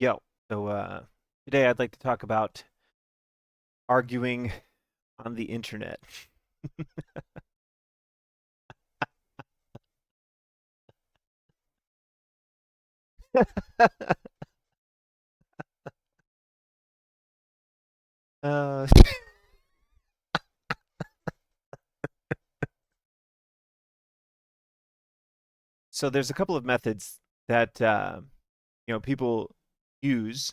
Yo, today I'd like to talk about arguing on the internet. uh, so there's a couple of methods that people use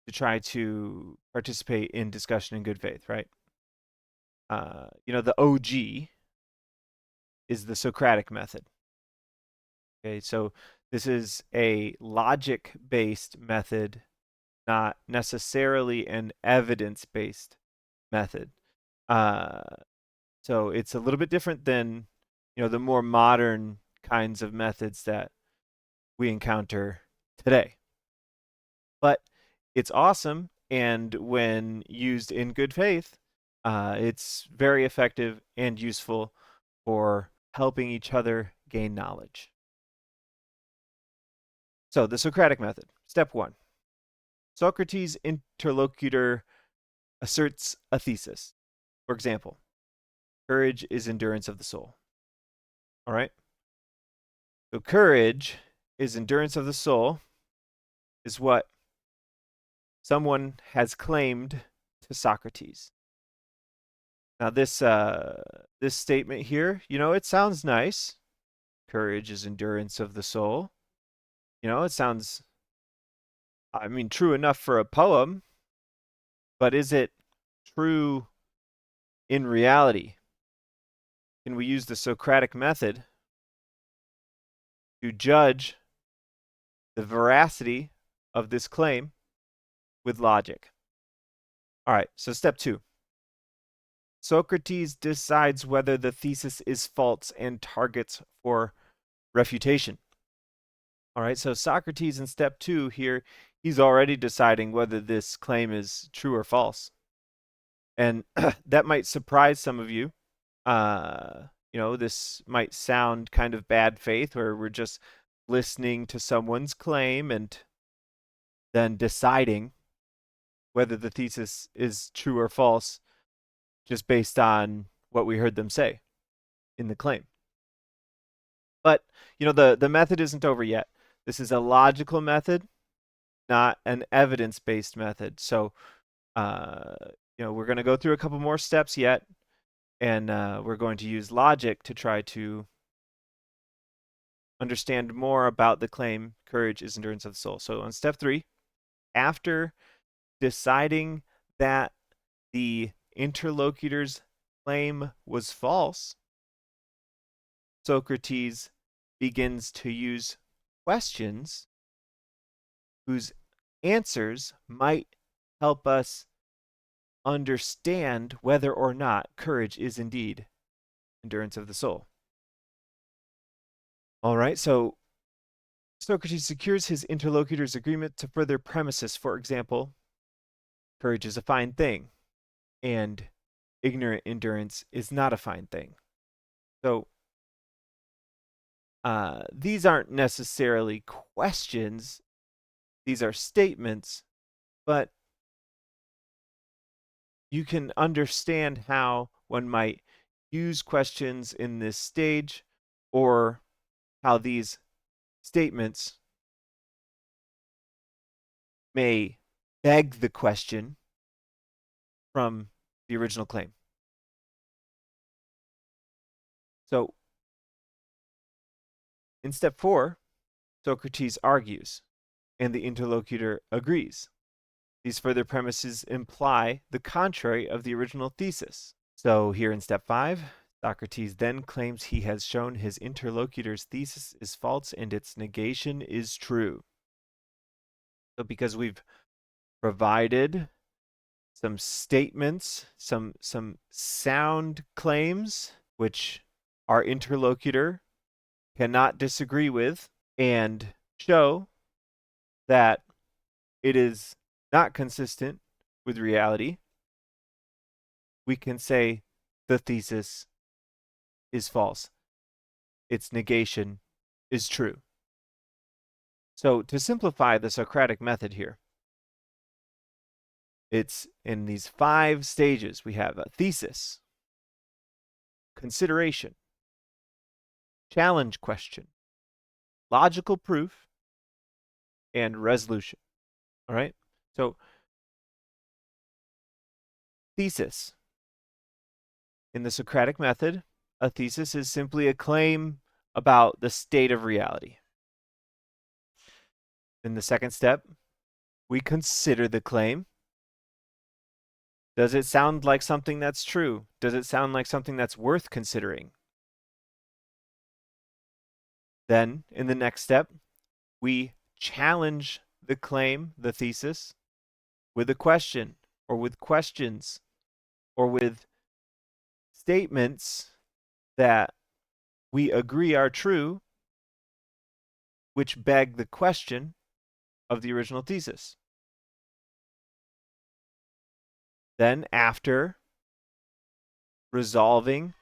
to try to participate in discussion in good faith, right? The OG is the Socratic method. Okay, so this is a logic-based method, not necessarily an evidence-based method. Uh, So it's a little bit different than, the more modern kinds of methods that we encounter today. But it's awesome, and when used in good faith, it's very effective and useful for helping each other gain knowledge. So the Socratic method. Step 1. Socrates' interlocutor asserts a thesis. For example, courage is endurance of the soul. All right? So courage is endurance of the soul, is what someone has claimed to Socrates. Now this statement here, it sounds nice. Courage is endurance of the soul. It sounds, true enough for a poem, but is it true in reality? Can we use the Socratic method to judge the veracity of this claim with logic? All right, so step 2. Socrates decides whether the thesis is false and targets for refutation. All right, so Socrates in step 2 here, he's already deciding whether this claim is true or false. And that might surprise some of you. This might sound kind of bad faith, where we're just listening to someone's claim and then deciding whether the thesis is true or false just based on what we heard them say in the claim. But, the method isn't over yet. This is a logical method, not an evidence-based method. So, we're going to go through a couple more steps yet, and we're going to use logic to try to understand more about the claim, courage is endurance of the soul. So on step 3, after deciding that the interlocutor's claim was false, Socrates begins to use questions whose answers might help us understand whether or not courage is indeed endurance of the soul. All right, so Socrates secures his interlocutor's agreement to further premises. For example, courage is a fine thing, and ignorant endurance is not a fine thing. So these aren't necessarily questions, these are statements, but you can understand how one might use questions in this stage, or how these statements may beg the question from the original claim. So in step 4, Socrates argues, and the interlocutor agrees. These further premises imply the contrary of the original thesis. So here in step 5, Socrates then claims he has shown his interlocutor's thesis is false and its negation is true. So because we've provided some statements, some sound claims, which our interlocutor cannot disagree with, and show that it is not consistent with reality, we can say the thesis is false. Its negation is true. So to simplify the Socratic method here, It's in these 5 stages. We have a thesis, consideration, challenge question, logical proof, and resolution. All right? So, thesis. In the Socratic method, a thesis is simply a claim about the state of reality. In the second step, we consider the claim. Does it sound like something that's true? Does it sound like something that's worth considering? Then, in the next step, we challenge the claim, the thesis, with a question, or with questions, or with statements that we agree are true, which beg the question of the original thesis. Then, after resolving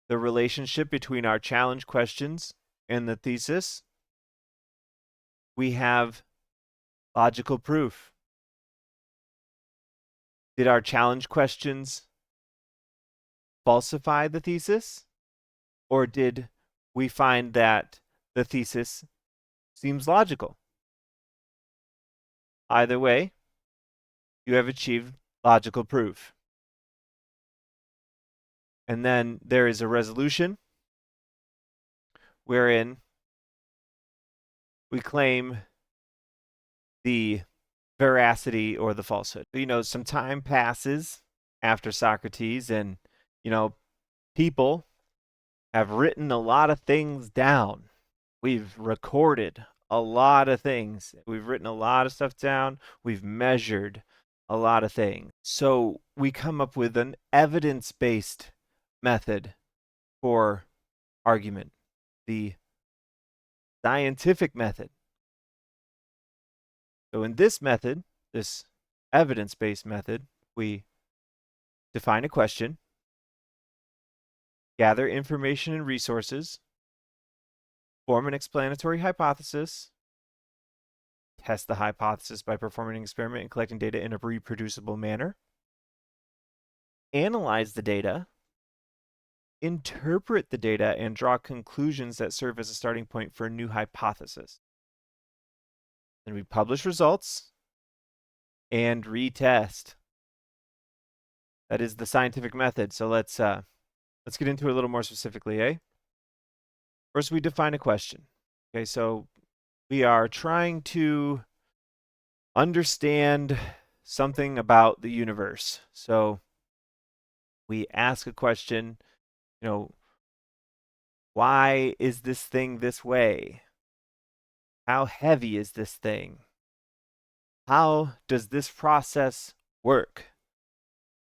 the relationship between our challenge questions and the thesis, we have logical proof. Did our challenge questions falsify the thesis? Or did we find that the thesis seems logical? Either way, you have achieved logical proof. And then there is a resolution wherein we claim the veracity or the falsehood. Some time passes after Socrates, and, people have written a lot of things down. We've recorded a lot of things. We've written a lot of stuff down. We've measured a lot of things. So we come up with an evidence-based method for argument, the scientific method. So in this method, this evidence-based method, we define a question, gather information and resources, form an explanatory hypothesis, test the hypothesis by performing an experiment and collecting data in a reproducible manner, analyze the data, interpret the data, and draw conclusions that serve as a starting point for a new hypothesis. Then we publish results and retest. That is the scientific method. So let's get into it a little more specifically, First, we define a question. Okay, so we are trying to understand something about the universe. So we ask a question, why is this thing this way? How heavy is this thing? How does this process work?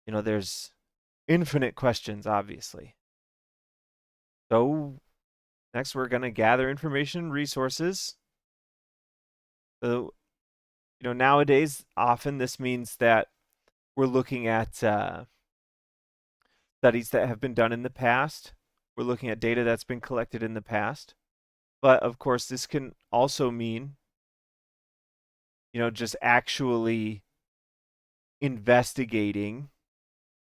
There's infinite questions, obviously. So next, we're going to gather information and resources. So, nowadays, often this means that we're looking at studies that have been done in the past. We're looking at data that's been collected in the past. But of course, this can also mean, just actually investigating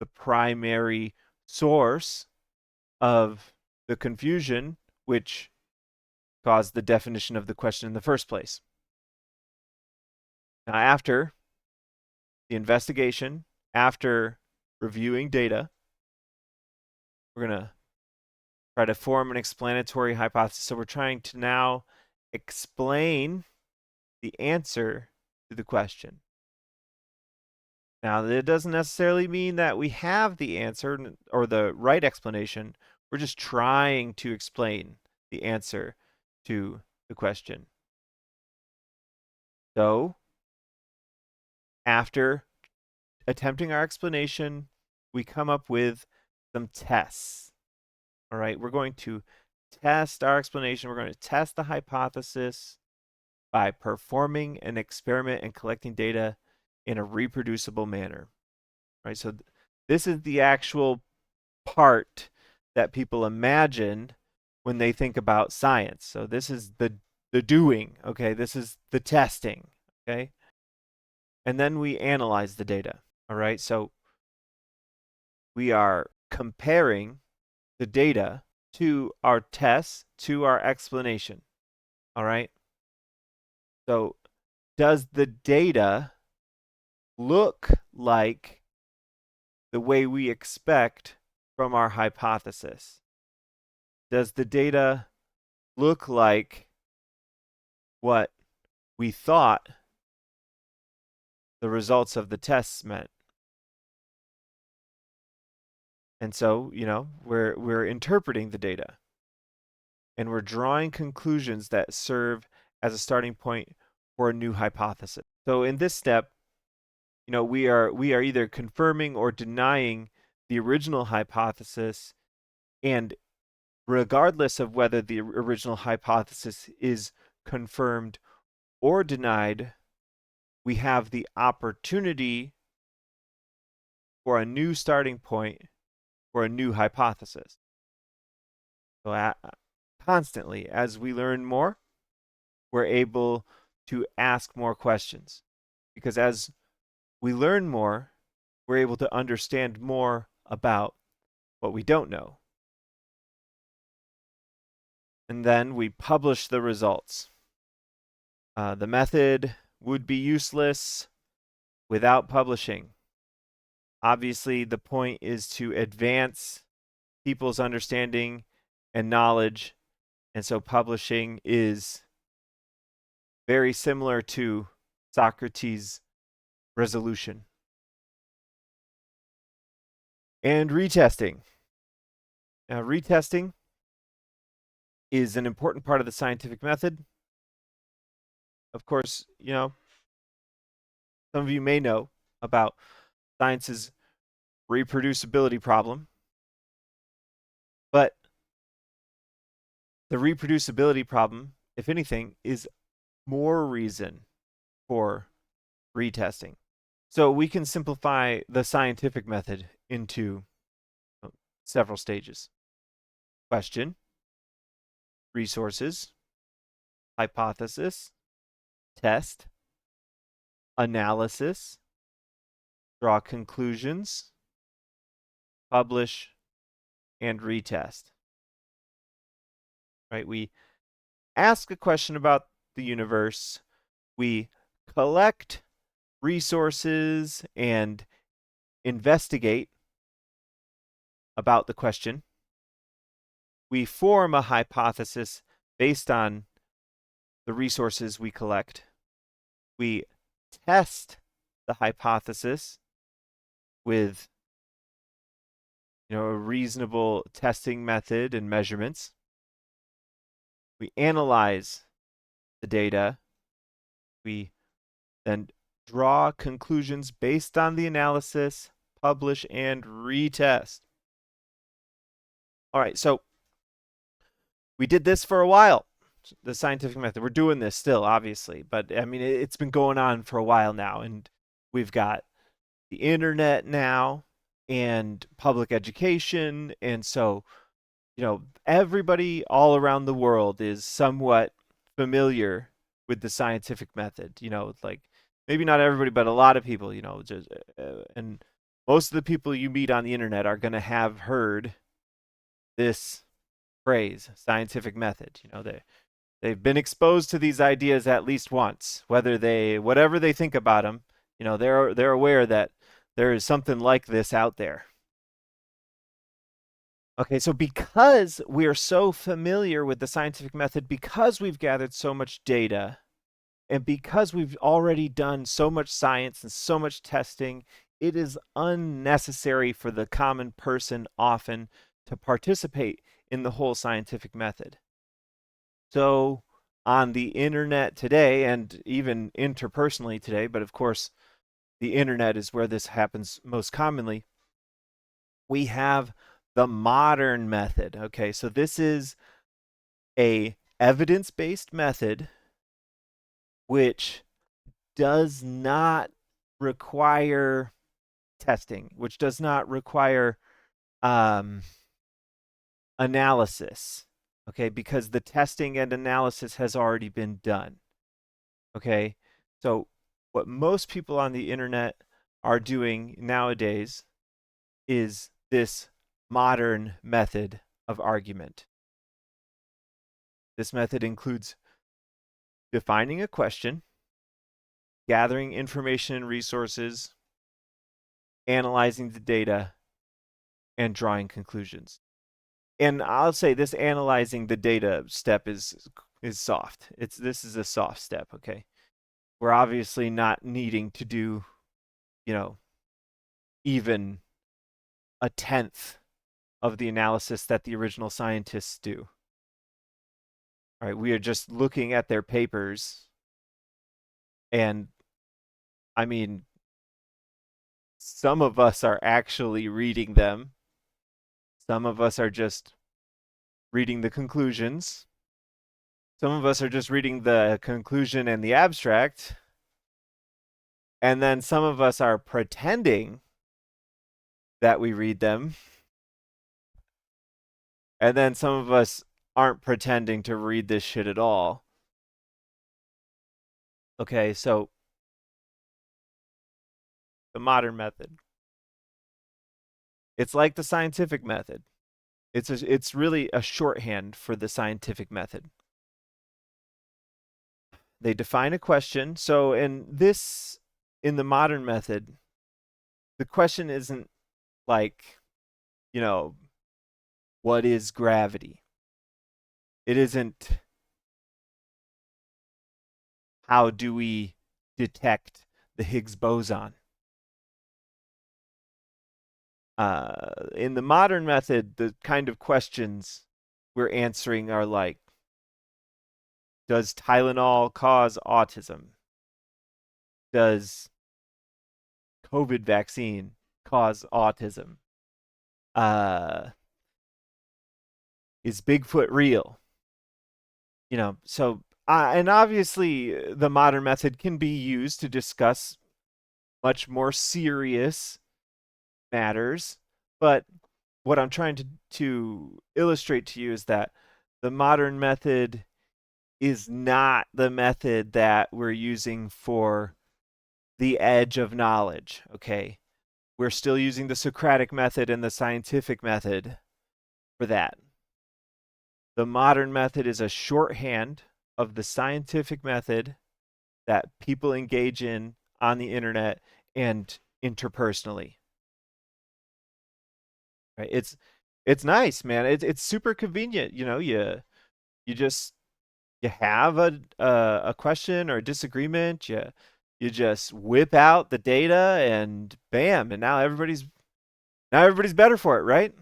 the primary source of the confusion, which caused the definition of the question in the first place. Now, after the investigation, after reviewing data, we're going to try to form an explanatory hypothesis. So we're trying to now explain the answer to the question. Now, that doesn't necessarily mean that we have the answer or the right explanation. We're just trying to explain the answer to the question. So, after attempting our explanation, we come up with some tests. All right, we're going to test our explanation. We're going to test the hypothesis by performing an experiment and collecting data in a reproducible manner. Right, so this is the actual part that people imagine when they think about science. So this is the doing, okay? This is the testing, okay? and then we analyze the data. All right, so we are comparing the data to our tests, to our explanation. All right, so does the data look like the way we expect from our hypothesis? Does the data look like what we thought the results of the tests meant? And so, we're interpreting the data and we're drawing conclusions that serve as a starting point for a new hypothesis. So in this step, we are either confirming or denying the original hypothesis, and regardless of whether the original hypothesis is confirmed or denied, we have the opportunity for a new starting point for a new hypothesis. So constantly, as we learn more, we're able to ask more questions, because as we learn more, we're able to understand more about what we don't know. And then we publish the results. The method would be useless without publishing. Obviously, the point is to advance people's understanding and knowledge, and so publishing is very similar to Socrates' resolution. And retesting. Now, retesting is an important part of the scientific method. Of course, some of you may know about science's reproducibility problem, but the reproducibility problem, if anything, is more reason for retesting. So we can simplify the scientific method into several stages: question, resources, hypothesis, test, analysis, draw conclusions, publish, and retest. Right? We ask a question about the universe, we collect resources and investigate about the question. We form a hypothesis based on the resources we collect. We test the hypothesis with a reasonable testing method and measurements. We analyze the data. We then draw conclusions based on the analysis, publish, and retest. All right, so we did this for a while, the scientific method. We're doing this still, obviously, but I mean, it's been going on for a while now, and we've got the internet now and public education, and so everybody all around the world is somewhat familiar with the scientific method. Like maybe not everybody, but a lot of people. And most of the people you meet on the internet are going to have heard this phrase, scientific method. They've been exposed to these ideas at least once, whatever they think about them. They're aware that there is something like this out there. Okay, so because we are so familiar with the scientific method, because we've gathered so much data, and because we've already done so much science and so much testing, it is unnecessary for the common person often to participate in the whole scientific method. So on the internet today, and even interpersonally today, but of course the internet is where this happens most commonly, we have the modern method. Okay, so this is a evidence-based method which does not require testing, which does not require analysis, okay, because the testing and analysis has already been done. Okay, so What most people on the internet are doing nowadays is this modern method of argument. This method includes defining a question, gathering information and resources, analyzing the data, and drawing conclusions. And I'll say this analyzing the data step is soft. This is a soft step, okay? We're obviously not needing to do, even a tenth of the analysis that the original scientists do. All right, we are just looking at their papers, and I mean, some of us are actually reading them. Some of us are just reading the conclusions. Some of us are just reading the conclusion and the abstract. And then some of us are pretending that we read them. And then some of us aren't pretending to read this shit at all. Okay, so the modern method. It's like the scientific method. It's really a shorthand for the scientific method. They define a question. So in the modern method, the question isn't like, what is gravity? It isn't how do we detect the Higgs boson? In the modern method, the kind of questions we're answering are like, does Tylenol cause autism? Does COVID vaccine cause autism? Is Bigfoot real? And obviously the modern method can be used to discuss much more serious matters, but what I'm trying to illustrate to you is that the modern method is not the method that we're using for the edge of knowledge, okay? We're still using the Socratic method and the scientific method for that. The modern method is a shorthand of the scientific method that people engage in on the internet and interpersonally. Right? It's nice, man. It's super convenient. You just you have a question or a disagreement. You just whip out the data and bam, and now everybody's better for it, right?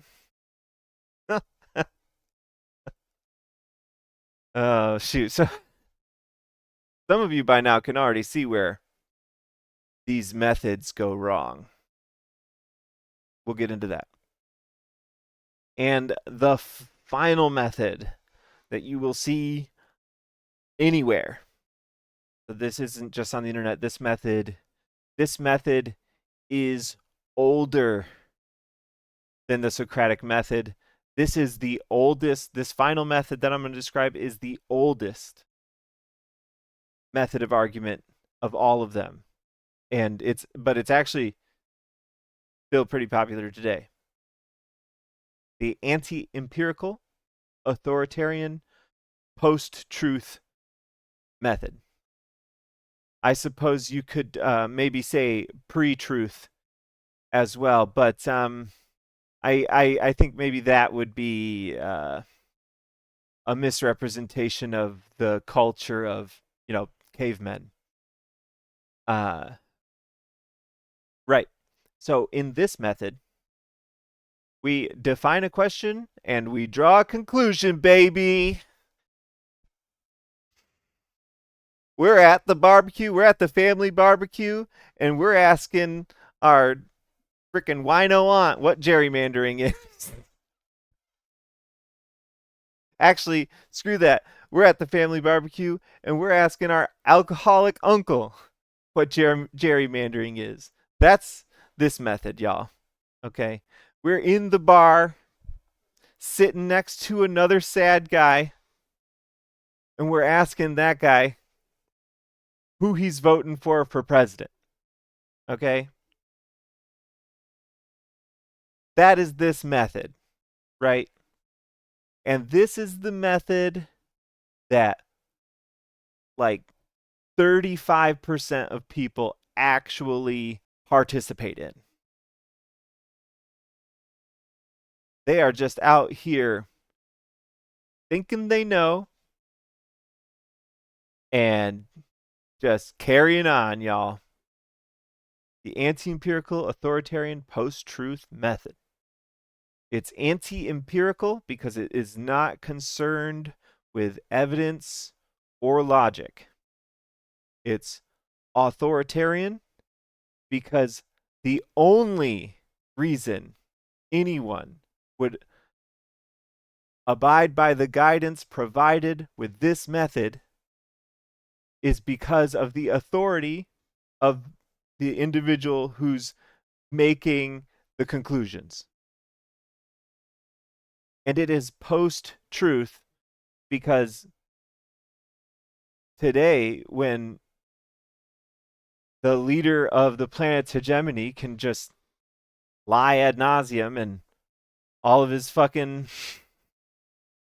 Oh shoot! So some of you by now can already see where these methods go wrong. We'll get into that. And the final method that you will see anywhere. So this isn't just on the internet. This method is older than the Socratic method. This is the oldest. This final method that I'm going to describe is the oldest method of argument of all of them. And it's actually still pretty popular today. The anti-empirical, authoritarian, post-truth method. I suppose you could maybe say pre-truth as well, but I think maybe that would be a misrepresentation of the culture of cavemen. Right. So in this method, we define a question and we draw a conclusion, baby. We're at the barbecue, we're at the family barbecue, and we're asking our freaking wino aunt what gerrymandering is. Actually, screw that. We're at the family barbecue, and we're asking our alcoholic uncle what gerrymandering is. That's this method, y'all. Okay? We're in the bar, sitting next to another sad guy, and we're asking that guy who he's voting for president. Okay? That is this method, right? And this is the method that like 35% of people actually participate in. They are just out here thinking they know and just carrying on, y'all. The anti-empirical authoritarian post-truth method. It's anti-empirical because it is not concerned with evidence or logic. It's authoritarian because the only reason anyone would abide by the guidance provided with this method is because of the authority of the individual who's making the conclusions. And it is post-truth because today, when the leader of the planet's hegemony can just lie ad nauseum and all of his fucking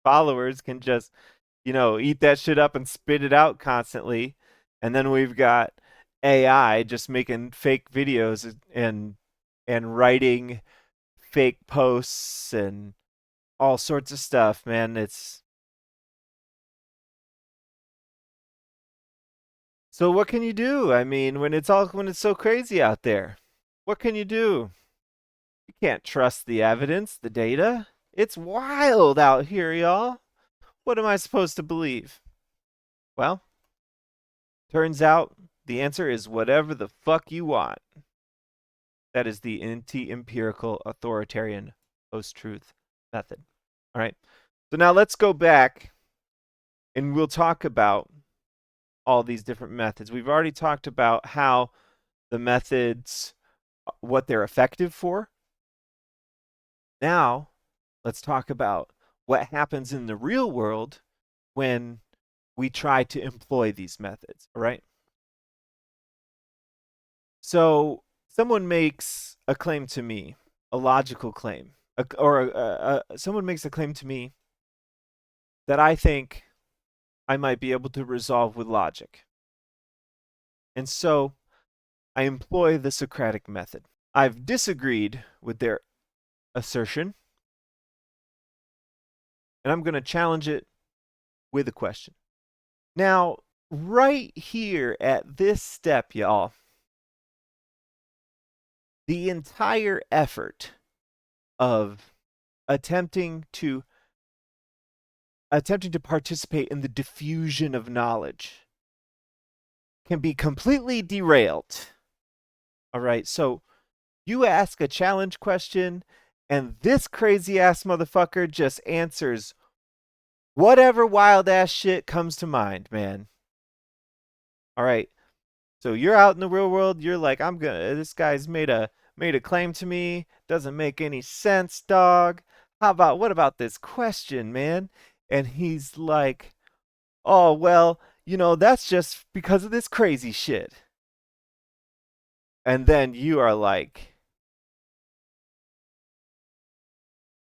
followers can just, eat that shit up and spit it out constantly. And then we've got AI just making fake videos and writing fake posts and all sorts of stuff, man. It's so what can you do? I mean, when it's so crazy out there, what can you do? You can't trust the evidence, the data. It's wild out here, y'all. What am I supposed to believe? Well, turns out the answer is whatever the fuck you want. That is the anti-empirical authoritarian post-truth method. All right. So now let's go back and we'll talk about all these different methods. We've already talked about how the methods, what they're effective for. Now, let's talk about what happens in the real world when we try to employ these methods, all right? So, someone makes a claim to me, a logical claim, or someone makes a claim to me that I think I might be able to resolve with logic. And so, I employ the Socratic method. I've disagreed with their assertion, and I'm going to challenge it with a question. Now, right here at this step, y'all, the entire effort of attempting to participate in the diffusion of knowledge can be completely derailed. All right, so you ask a challenge question, and this crazy ass motherfucker just answers whatever wild ass shit comes to mind, man. All right. So you're out in the real world, you're like, this guy's made a claim to me, doesn't make any sense, dog. What about this question, man? And he's like, "Oh, well, that's just because of this crazy shit." And then you are like,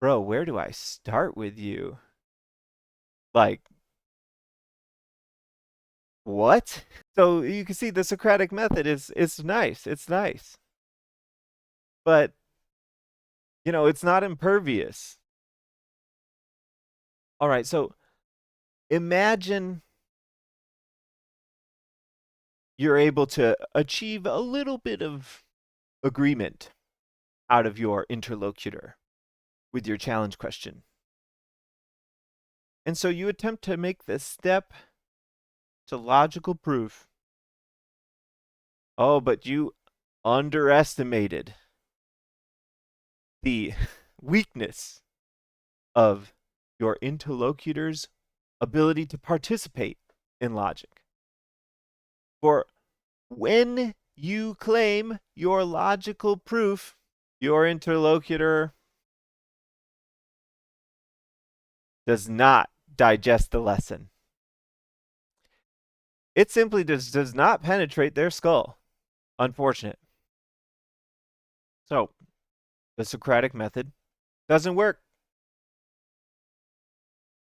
"Bro, where do I start with you?" Like, what? So you can see the Socratic method is nice. It's nice. But, it's not impervious. All right, so imagine you're able to achieve a little bit of agreement out of your interlocutor with your challenge question. And so you attempt to make this step to logical proof. Oh, but you underestimated the weakness of your interlocutor's ability to participate in logic. For when you claim your logical proof, your interlocutor does not digest the lesson. It simply does not penetrate their skull. Unfortunate. So, the Socratic method doesn't work.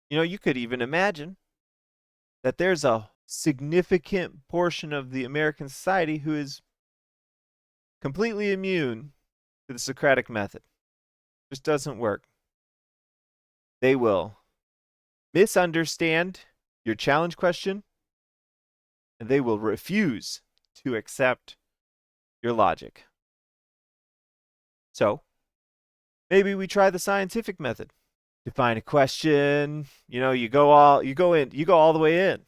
You could even imagine that there's a significant portion of the American society who is completely immune to the Socratic method. Just doesn't work. They will misunderstand your challenge question, and they will refuse to accept your logic. So, maybe we try the scientific method. Define a question, you go all the way in.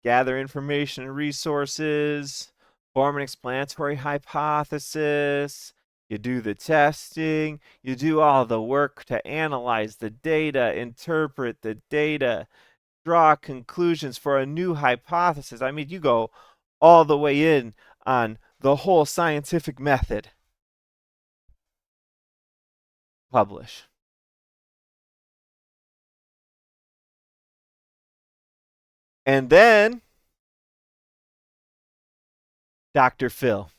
Gather information and resources, form an explanatory hypothesis, you do the testing, you do all the work to analyze the data, interpret the data, draw conclusions for a new hypothesis. I mean, you go all the way in on the whole scientific method. Publish. And then Dr. Phil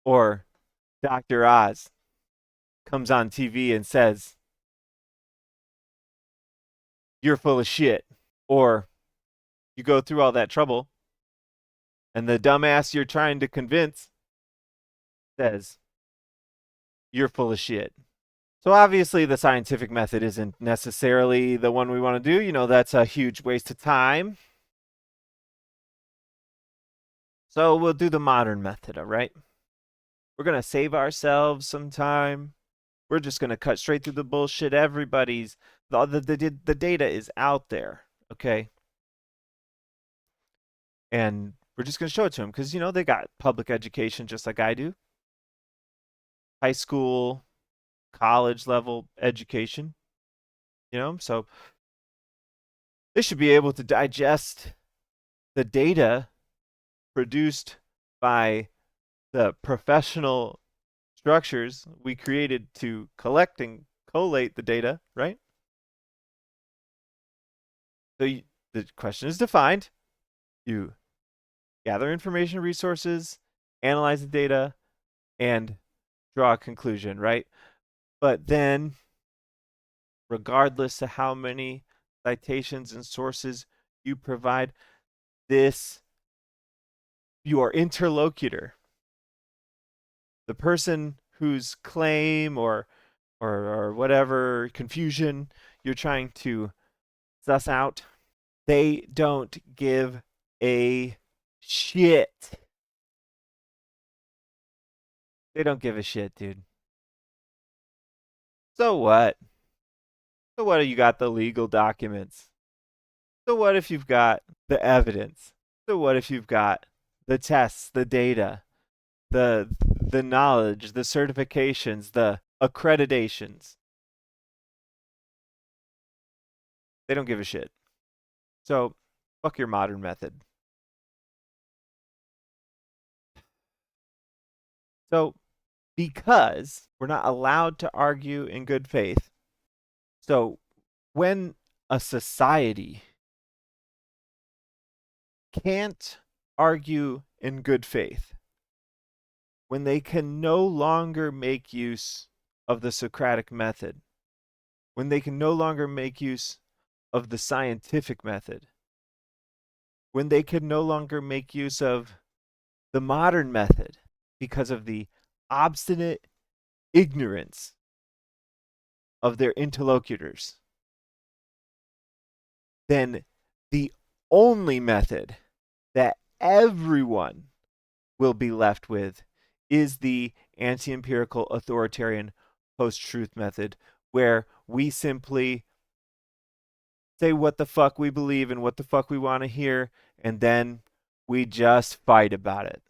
or Dr. Oz comes on TV and says, "You're full of shit." Or you go through all that trouble and the dumbass you're trying to convince says, "You're full of shit." So obviously the scientific method isn't necessarily the one we want to do. That's a huge waste of time. So we'll do the modern method, all right? We're going to save ourselves some time. We're just going to cut straight through the bullshit. The data is out there, okay? And we're just going to show it to them because, they got public education just like I do. High school, college level education, so they should be able to digest the data produced by the professional structures we created to collect and collate the data, right? So the question is defined. You gather information resources, analyze the data, and draw a conclusion, right? But then, regardless of how many citations and sources you provide, your interlocutor, the person whose claim or whatever confusion you're trying to suss out, they don't give a shit. They don't give a shit, dude. So what? So what if you got the legal documents? So what if you've got the evidence? So what if you've got the tests, the data, the knowledge, the certifications, the accreditations? They don't give a shit. So fuck your modern method. So because we're not allowed to argue in good faith, so when a society can't argue in good faith, when they can no longer make use of the Socratic method, when they can no longer make use of the scientific method, when they can no longer make use of the modern method because of the obstinate ignorance of their interlocutors, then the only method that everyone will be left with is the anti-empirical authoritarian post-truth method, where we simply say what the fuck we believe and what the fuck we want to hear, and then we just fight about it.